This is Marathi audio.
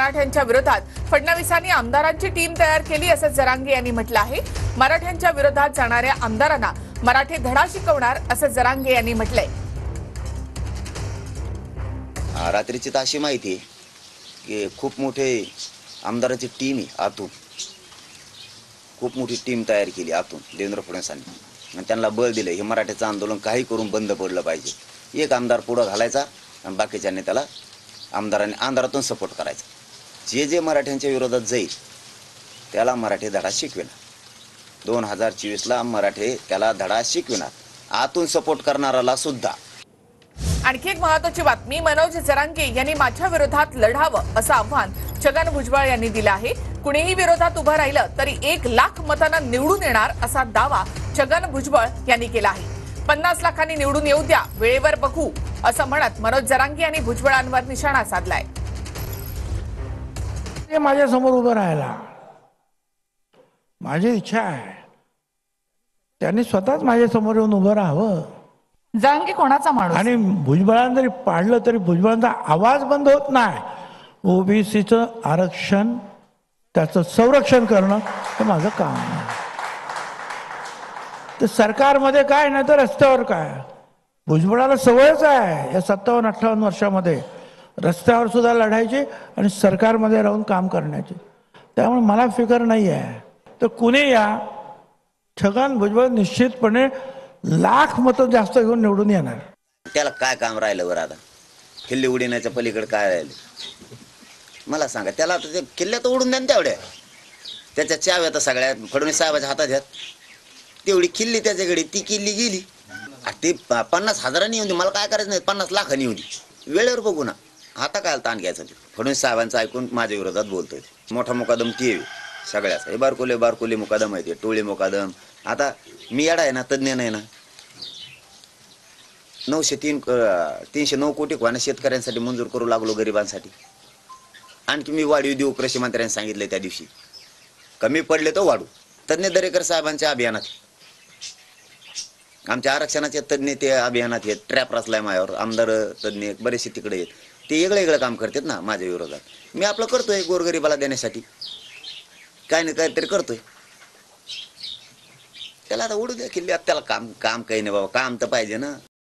मराठ्यांच्या विरोधात फडणवीसांनी आमदारांची टीम तयार केली असं जरांगे यांनी म्हटलं आहे। मराठ्यांच्या विरोधात जाणाऱ्या आमदारांना मराठी धडा शिकवणार असं जरांगे यांनी म्हटलंय। रात्रीची अशी माहिती की खूप मोठे आमदाराची टीम आहे आतून, खूप मोठी टीम तयार केली आतून देवेंद्र फडणवीसांनी आणि त्यांना बळ दिले। हे मराठ्याचं आंदोलन काही करून बंद पडलं पाहिजे। एक आमदार पुढे घालायचा आणि बाकीच्यांनी त्याला आमदारांनी अंधारातून सपोर्ट करायचा। जे जे मराठ्यांच्या विरोधात जाईल त्याला मराठी धडा शिकविणार। 2024 ला मराठी त्याला धडा शिकविणार, आतून सपोर्ट करणाराला सुद्धा। आणखी एक महत्त्वाची बातमी, मनोज जरांगे यांनी माझ्या विरोधात लढावं असं आव्हान छगन भुजबळ यांनी दिलं आहे। कुणीही विरोधात उभं राहिलं तरी 1 लाख मतांना निवडून येणार असा दावा छगन भुजबळ यांनी केला आहे। 50 लाखांनी निवडून येऊ द्या, वेळेवर बघू असं म्हणत मनोज जरांगे यांनी भुजबळांवर निशाणा साधलाय। माझ्या समोर उभं राहायला माझी इच्छा आहे, त्यांनी स्वतःच माझ्या समोर येऊन उभं राहावं। जरांगे कोणाचा माणूस आणि भुजबळांना जरी पाडलं तरी भुजबळांचा आवाज बंद होत नाही। ओबीसीचं आरक्षण, त्याचं संरक्षण करणं हे माझं काम आहे। तर सरकारमध्ये काय नाही तर रस्त्यावर काय, भुजबळाला सवयच आहे या 57-58 वर्षामध्ये रस्त्यावर सुद्धा लढायची आणि सरकारमध्ये राहून काम करण्याची। त्यामुळे मला फिकर नाही आहे। तर कुणी या, छगन भुजबळ निश्चितपणे लाख मतं जास्त घेऊन निवडून येणार। त्याला काय काम राहिलं बरं? आता किल्ले उडवण्याच्या पलीकडे काय राहिलं मला सांगा? त्याला आता ते किल्ल्या तर उडून द्या ना तेवढ्या, त्याच्या चाव्या तर सगळ्या फडणवीस साहेबाच्या हातात आहेत। तेवढी किल्ली त्याच्याकडे, ती किल्ली गेली। ते 50,000 येऊन दे, मला काय करायचं नाही, 50 लाखांनी येऊन दे, वेळेवर बघू ना। आता काय ताण घ्यायचं? फडणवीस साहेबांचं ऐकून माझ्या विरोधात बोलतोय। मोठा मुकादम ती सगळ्याच, हे बारकोले मुकादम आहे, ते टोळी मुकादम। आता मी येडा आहे ना, तज्ञ नाही ना। 309 कोटी कोणा शेतकऱ्यांसाठी मंजूर करू लागलो, गरिबांसाठी। आणखी मी वाढीव देऊ कृषी मंत्र्यांनी सांगितले त्या दिवशी, कमी पडले तर वाढू। तज्ञ दरेकर साहेबांच्या अभियानात, आमच्या आरक्षणाचे तज्ञ ते अभियानात आहेत। ट्रॅप रचलाय माझ्यावर, आमदार तज्ञ बरेचसे तिकडे आहेत, ते वेगळं काम करतात ना माझ्या विरोधात। मी आपलं करतोय गोरगरिबाला देण्यासाठी, काय नाही काहीतरी करतोय। त्याला आता उडू द्या किल्ल्यात, त्याला काम काही नाही बाबा, काम तर पाहिजे ना।